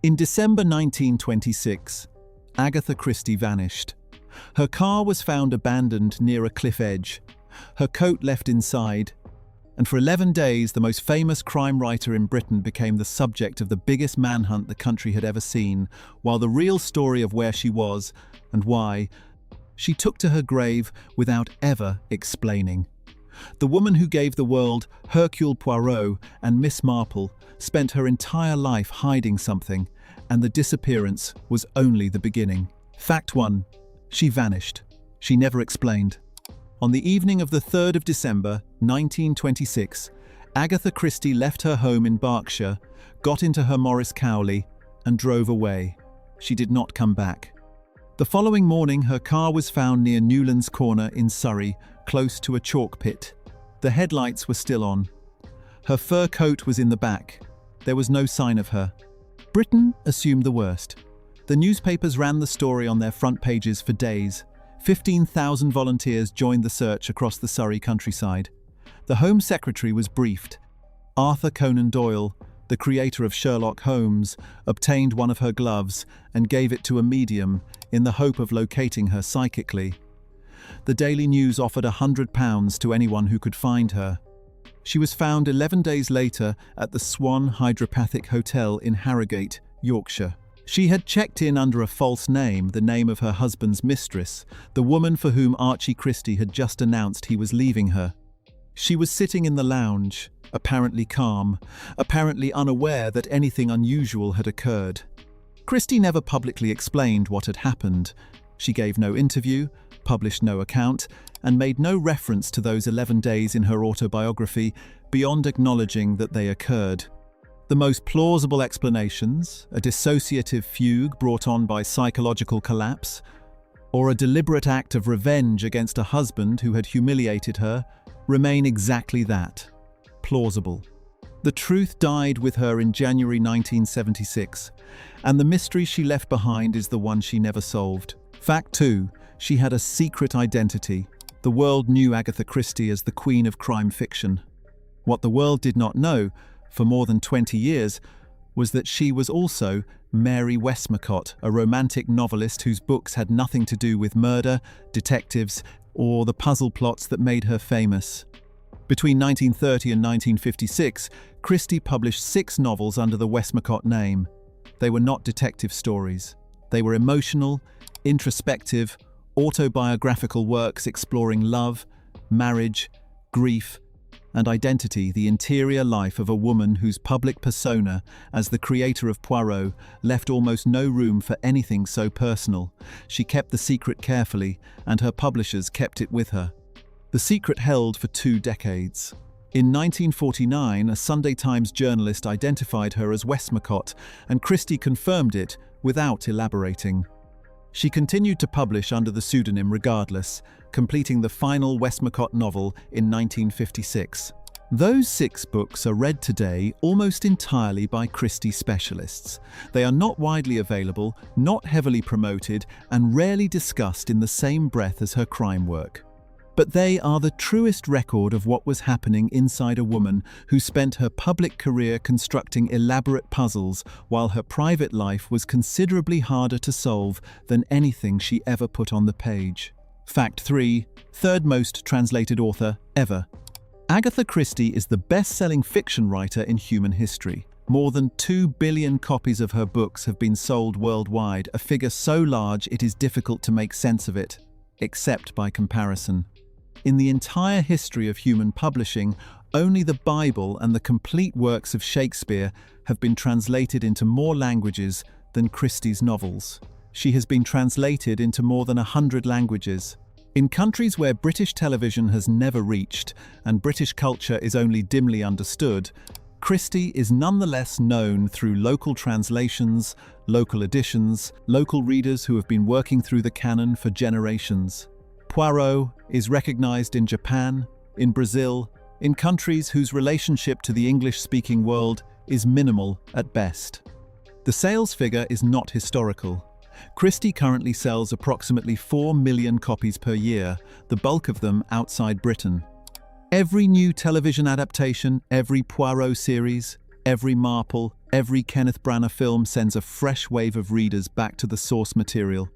In December 1926, Agatha Christie vanished. Her car was found abandoned near a cliff edge, her coat left inside, and for 11 days the most famous crime writer in Britain became the subject of the biggest manhunt the country had ever seen, while the real story of where she was and why she took to her grave without ever explaining. The woman who gave the world Hercule Poirot and Miss Marple spent her entire life hiding something, and the disappearance was only the beginning. Fact 1. She vanished. She never explained. On the evening of the 3rd of December, 1926, Agatha Christie left her home in Berkshire, got into her Morris Cowley, and drove away. She did not come back. The following morning, her car was found near Newlands Corner in Surrey, close to a chalk pit. The headlights were still on. Her fur coat was in the back. There was no sign of her. Britain assumed the worst. The newspapers ran the story on their front pages for days. 15,000 volunteers joined the search across the Surrey countryside. The Home Secretary was briefed. Arthur Conan Doyle, the creator of Sherlock Holmes, obtained one of her gloves and gave it to a medium in the hope of locating her psychically. The Daily News offered £100 to anyone who could find her. She was found 11 days later at the Swan Hydropathic Hotel in Harrogate, Yorkshire. She had checked in under a false name, the name of her husband's mistress, the woman for whom Archie Christie had just announced he was leaving her. She was sitting in the lounge, apparently calm, apparently unaware that anything unusual had occurred. Christie never publicly explained what had happened. She gave no interview, published no account, and made no reference to those 11 days in her autobiography beyond acknowledging that they occurred. The most plausible explanations, a dissociative fugue brought on by psychological collapse, or a deliberate act of revenge against a husband who had humiliated her, remain exactly that: plausible. The truth died with her in January 1976, and the mystery she left behind is the one she never solved. Fact 2. She had a secret identity. The world knew Agatha Christie as the queen of crime fiction. What the world did not know, for more than 20 years, was that she was also Mary Westmacott, a romantic novelist whose books had nothing to do with murder, detectives, or the puzzle plots that made her famous. Between 1930 and 1956, Christie published 6 novels under the Westmacott name. They were not detective stories. They were emotional, introspective, autobiographical works exploring love, marriage, grief, and identity, the interior life of a woman whose public persona as the creator of Poirot left almost no room for anything so personal. She kept the secret carefully, and her publishers kept it with her. The secret held for 2 decades. In 1949, a Sunday Times journalist identified her as Westmacott, and Christie confirmed it without elaborating. She continued to publish under the pseudonym regardless, completing the final Westmacott novel in 1956. Those 6 books are read today almost entirely by Christie specialists. They are not widely available, not heavily promoted, and rarely discussed in the same breath as her crime work. But they are the truest record of what was happening inside a woman who spent her public career constructing elaborate puzzles while her private life was considerably harder to solve than anything she ever put on the page. Fact 3. Third most translated author ever. Agatha Christie is the best-selling fiction writer in human history. More than 2 billion copies of her books have been sold worldwide, a figure so large it is difficult to make sense of it, except by comparison. In the entire history of human publishing, only the Bible and the complete works of Shakespeare have been translated into more languages than Christie's novels. She has been translated into more than 100 languages. In countries where British television has never reached and British culture is only dimly understood, Christie is nonetheless known through local translations, local editions, local readers who have been working through the canon for generations. Poirot is recognized in Japan, in Brazil, in countries whose relationship to the English-speaking world is minimal at best. The sales figure is not historical. Christie currently sells approximately 4 million copies per year, the bulk of them outside Britain. Every new television adaptation, every Poirot series, every Marple, Every Kenneth Branagh film sends a fresh wave of readers back to the source material.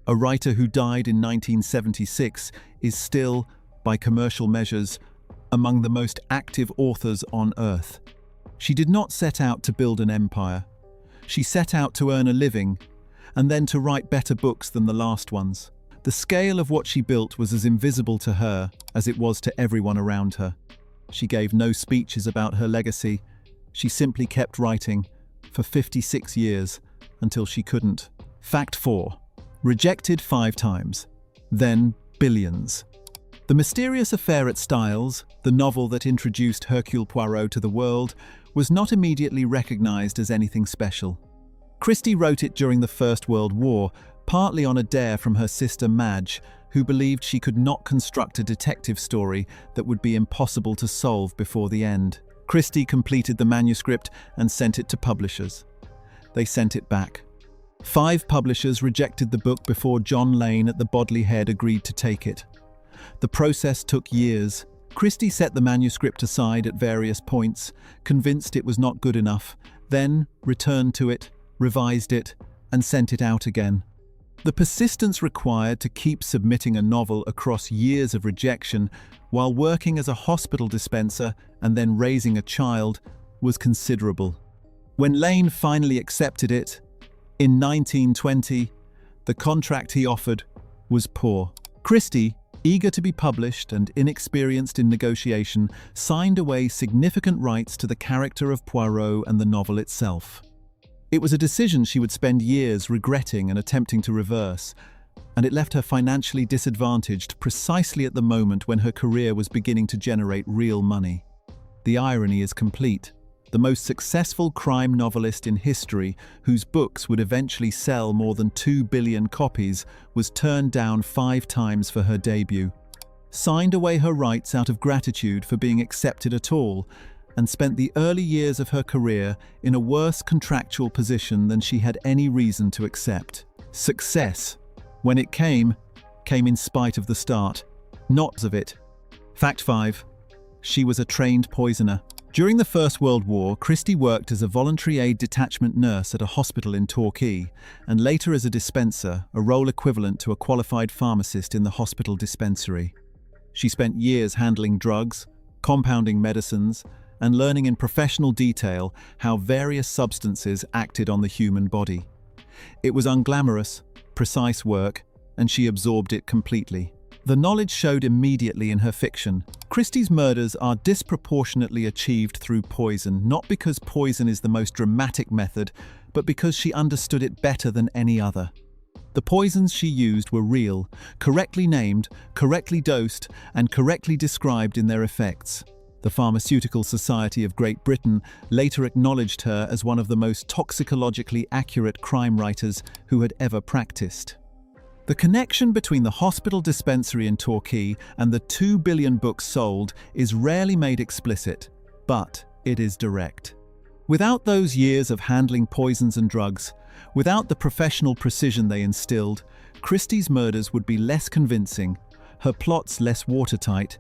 A writer who died in 1976 is still, by commercial measures, among the most active authors on Earth. She did not set out to build an empire. She set out to earn a living, and then to write better books than the last ones. The scale of what she built was as invisible to her as it was to everyone around her. She gave no speeches about her legacy. She simply kept writing for 56 years until she couldn't. Fact 4. Rejected 5 times. Then billions. The Mysterious Affair at Styles, the novel that introduced Hercule Poirot to the world, was not immediately recognized as anything special. Christie wrote it during the First World War, partly on a dare from her sister Madge, who believed she could not construct a detective story that would be impossible to solve before the end. Christie completed the manuscript and sent it to publishers. They sent it back. 5 publishers rejected the book before John Lane at the Bodley Head agreed to take it. The process took years. Christie set the manuscript aside at various points, convinced it was not good enough, then returned to it, revised it, and sent it out again. The persistence required to keep submitting a novel across years of rejection while working as a hospital dispenser and then raising a child was considerable. When Lane finally accepted it, in 1920, the contract he offered was poor. Christie, eager to be published and inexperienced in negotiation, signed away significant rights to the character of Poirot and the novel itself. It was a decision she would spend years regretting and attempting to reverse, and it left her financially disadvantaged precisely at the moment when her career was beginning to generate real money. The irony is complete. The most successful crime novelist in history, whose books would eventually sell more than 2 billion copies, was turned down 5 times for her debut, signed away her rights out of gratitude for being accepted at all, and spent the early years of her career in a worse contractual position than she had any reason to accept. Success, when it came in spite of the start, not of it. Fact 5. She was a trained poisoner. During the First World War, Christie worked as a voluntary aid detachment nurse at a hospital in Torquay, and later as a dispenser, a role equivalent to a qualified pharmacist in the hospital dispensary. She spent years handling drugs, compounding medicines, and learning in professional detail how various substances acted on the human body. It was unglamorous, precise work, and she absorbed it completely. The knowledge showed immediately in her fiction. Christie's murders are disproportionately achieved through poison, not because poison is the most dramatic method, but because she understood it better than any other. The poisons she used were real, correctly named, correctly dosed, and correctly described in their effects. The Pharmaceutical Society of Great Britain later acknowledged her as one of the most toxicologically accurate crime writers who had ever practiced. The connection between the hospital dispensary in Torquay and the 2 billion books sold is rarely made explicit, but it is direct. Without those years of handling poisons and drugs, without the professional precision they instilled, Christie's murders would be less convincing, her plots less watertight,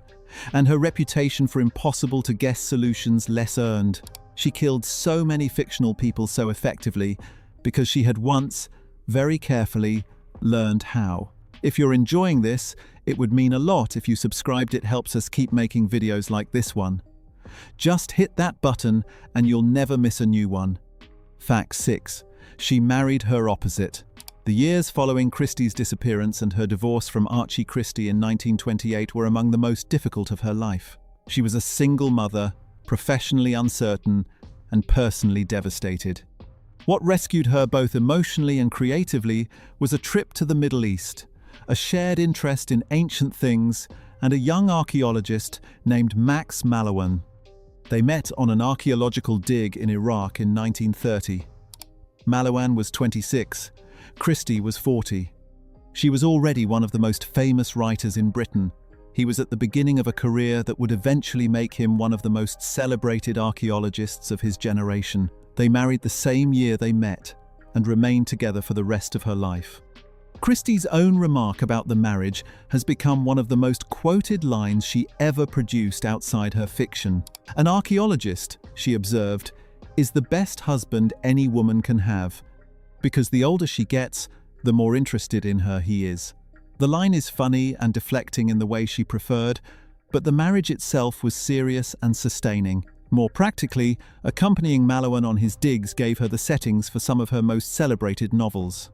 and her reputation for impossible-to-guess solutions less earned. She killed so many fictional people so effectively because she had once, very carefully, learned how. If you're enjoying this, it would mean a lot if you subscribed. It helps us keep making videos like this one. Just hit that button and you'll never miss a new one. Fact 6. She married her opposite. The years following Christie's disappearance and her divorce from Archie Christie in 1928 were among the most difficult of her life. She was a single mother, professionally uncertain, and personally devastated. What rescued her both emotionally and creatively was a trip to the Middle East, a shared interest in ancient things, and a young archaeologist named Max Mallowan. They met on an archaeological dig in Iraq in 1930. Mallowan was 26, Christie was 40. She was already one of the most famous writers in Britain. He was at the beginning of a career that would eventually make him one of the most celebrated archaeologists of his generation. They married the same year they met and remained together for the rest of her life. Christie's own remark about the marriage has become one of the most quoted lines she ever produced outside her fiction. An archaeologist, she observed, is the best husband any woman can have, because the older she gets, the more interested in her he is. The line is funny and deflecting in the way she preferred, but the marriage itself was serious and sustaining. More practically, accompanying Malouin on his digs gave her the settings for some of her most celebrated novels.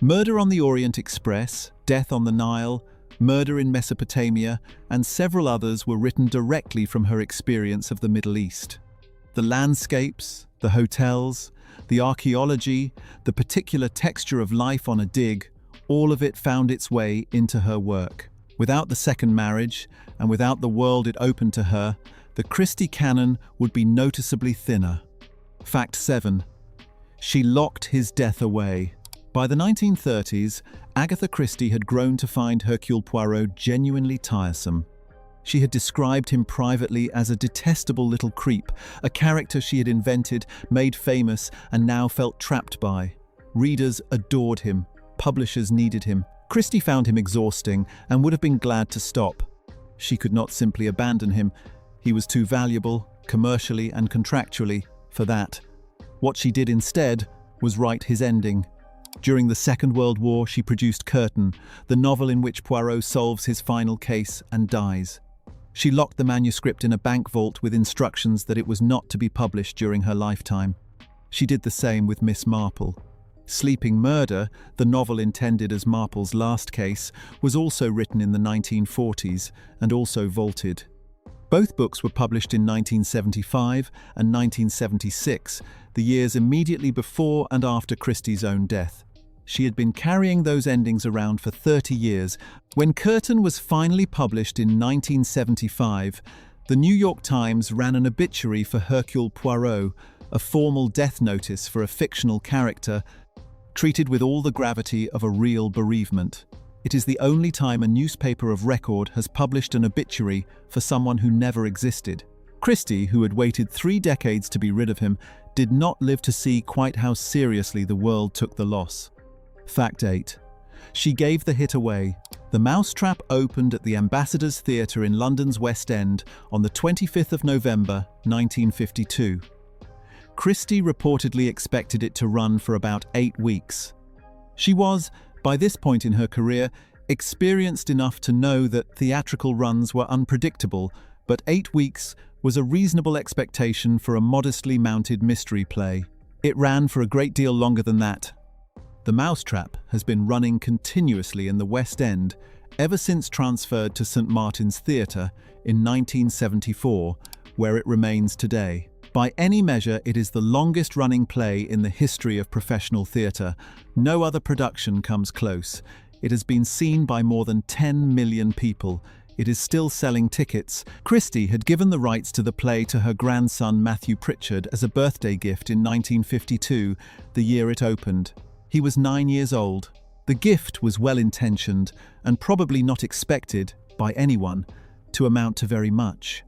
Murder on the Orient Express, Death on the Nile, Murder in Mesopotamia, and several others were written directly from her experience of the Middle East. The landscapes, the hotels, the archaeology, the particular texture of life on a dig, all of it found its way into her work. Without the second marriage, and without the world it opened to her, the Christie canon would be noticeably thinner. Fact 7. She locked his death away. By the 1930s, Agatha Christie had grown to find Hercule Poirot genuinely tiresome. She had described him privately as a detestable little creep, a character she had invented, made famous, and now felt trapped by. Readers adored him. Publishers needed him. Christie found him exhausting and would have been glad to stop. She could not simply abandon him. He was too valuable, commercially and contractually, for that. What she did instead was write his ending. During the Second World War, she produced Curtain, the novel in which Poirot solves his final case and dies. She locked the manuscript in a bank vault with instructions that it was not to be published during her lifetime. She did the same with Miss Marple. Sleeping Murder, the novel intended as Marple's last case, was also written in the 1940s and also vaulted. Both books were published in 1975 and 1976, the years immediately before and after Christie's own death. She had been carrying those endings around for 30 years. When Curtain was finally published in 1975, the New York Times ran an obituary for Hercule Poirot, a formal death notice for a fictional character, treated with all the gravity of a real bereavement. It is the only time a newspaper of record has published an obituary for someone who never existed. Christie, who had waited 3 decades to be rid of him, did not live to see quite how seriously the world took the loss. Fact 8. She gave the hit away. The Mousetrap opened at the Ambassadors Theatre in London's West End on the 25th of November, 1952. Christie reportedly expected it to run for about 8 weeks. She was, by this point in her career, experienced enough to know that theatrical runs were unpredictable, but 8 weeks was a reasonable expectation for a modestly mounted mystery play. It ran for a great deal longer than that. The Mousetrap has been running continuously in the West End ever since transferred to St. Martin's Theatre in 1974, where it remains today. By any measure, it is the longest-running play in the history of professional theatre. No other production comes close. It has been seen by more than 10 million people. It is still selling tickets. Christie had given the rights to the play to her grandson Matthew Pritchard as a birthday gift in 1952, the year it opened. He was 9 years old. The gift was well-intentioned and probably not expected, by anyone, to amount to very much.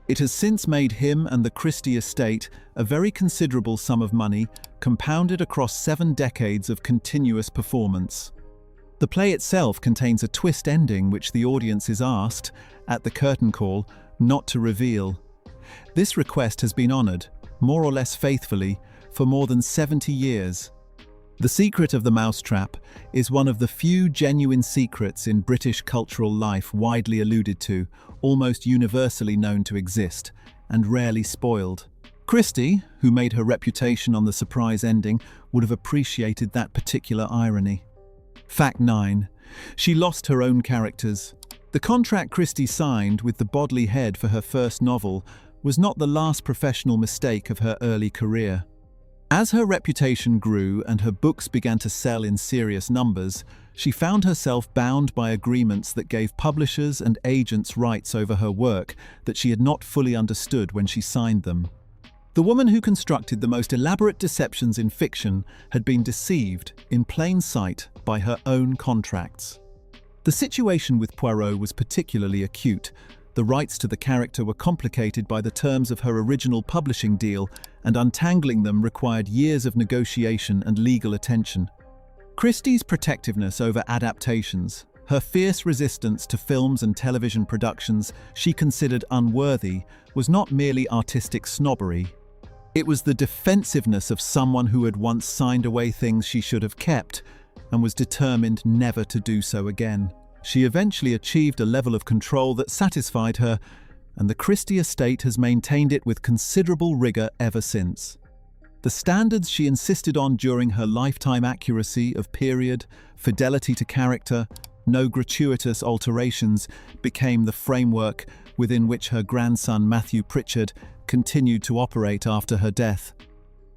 It has since made him and the Christie estate a very considerable sum of money, compounded across 7 decades of continuous performance. The play itself contains a twist ending which the audience is asked, at the curtain call, not to reveal. This request has been honoured, more or less faithfully, for more than 70 years. The secret of the Mousetrap is one of the few genuine secrets in British cultural life widely alluded to, almost universally known to exist, and rarely spoiled. Christie, who made her reputation on the surprise ending, would have appreciated that particular irony. Fact 9. She lost her own characters. The contract Christie signed with the Bodley Head for her first novel was not the last professional mistake of her early career. As her reputation grew and her books began to sell in serious numbers, she found herself bound by agreements that gave publishers and agents rights over her work that she had not fully understood when she signed them. The woman who constructed the most elaborate deceptions in fiction had been deceived, in plain sight, by her own contracts. The situation with Poirot was particularly acute. The rights to the character were complicated by the terms of her original publishing deal, and untangling them required years of negotiation and legal attention. Christie's protectiveness over adaptations, her fierce resistance to films and television productions she considered unworthy, was not merely artistic snobbery. It was the defensiveness of someone who had once signed away things she should have kept and was determined never to do so again. She eventually achieved a level of control that satisfied her, and the Christie estate has maintained it with considerable rigor ever since. The standards she insisted on during her lifetime: accuracy of period, fidelity to character, no gratuitous alterations, became the framework within which her grandson Matthew Pritchard continued to operate after her death.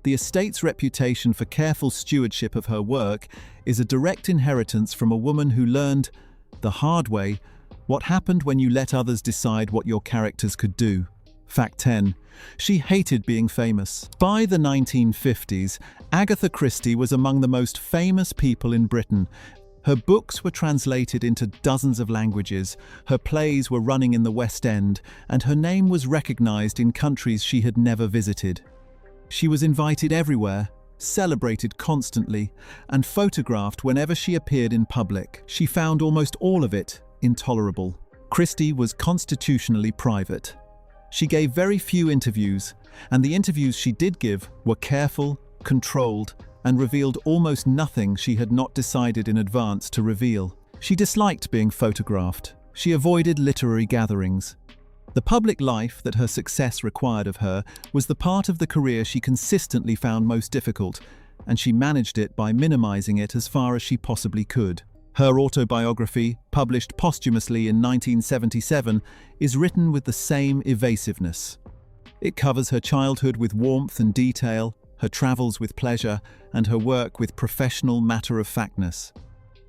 The estate's reputation for careful stewardship of her work is a direct inheritance from a woman who learned, the hard way, what happened when you let others decide what your characters could do. Fact 10. She hated being famous. By the 1950s, Agatha Christie was among the most famous people in Britain. Her books were translated into dozens of languages, her plays were running in the West End, and her name was recognized in countries she had never visited. She was invited everywhere, celebrated constantly, and photographed whenever she appeared in public. She found almost all of it intolerable. Christie was constitutionally private. She gave very few interviews, and the interviews she did give were careful, controlled, and revealed almost nothing she had not decided in advance to reveal. She disliked being photographed. She avoided literary gatherings. The public life that her success required of her was the part of the career she consistently found most difficult, and she managed it by minimizing it as far as she possibly could. Her autobiography, published posthumously in 1977, is written with the same evasiveness. It covers her childhood with warmth and detail, her travels with pleasure, and her work with professional matter-of-factness.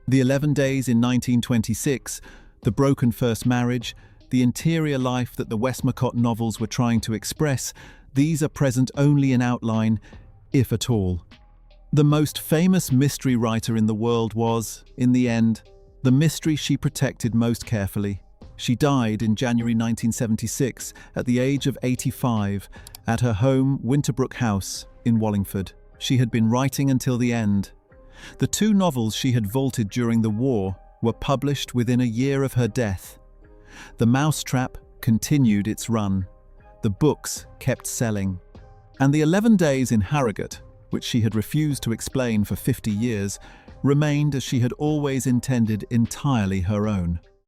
The 11 Days in 1926, the broken first marriage, the interior life that the Westmacott novels were trying to express, these are present only in outline, if at all. The most famous mystery writer in the world was, in the end, the mystery she protected most carefully. She died in January 1976 at the age of 85 at her home Winterbrook House in Wallingford. She had been writing until the end. The 2 novels she had vaulted during the war were published within a year of her death. The Mousetrap continued its run. The books kept selling. And the 11 Days in Harrogate, which she had refused to explain for 50 years, remained as she had always intended entirely her own.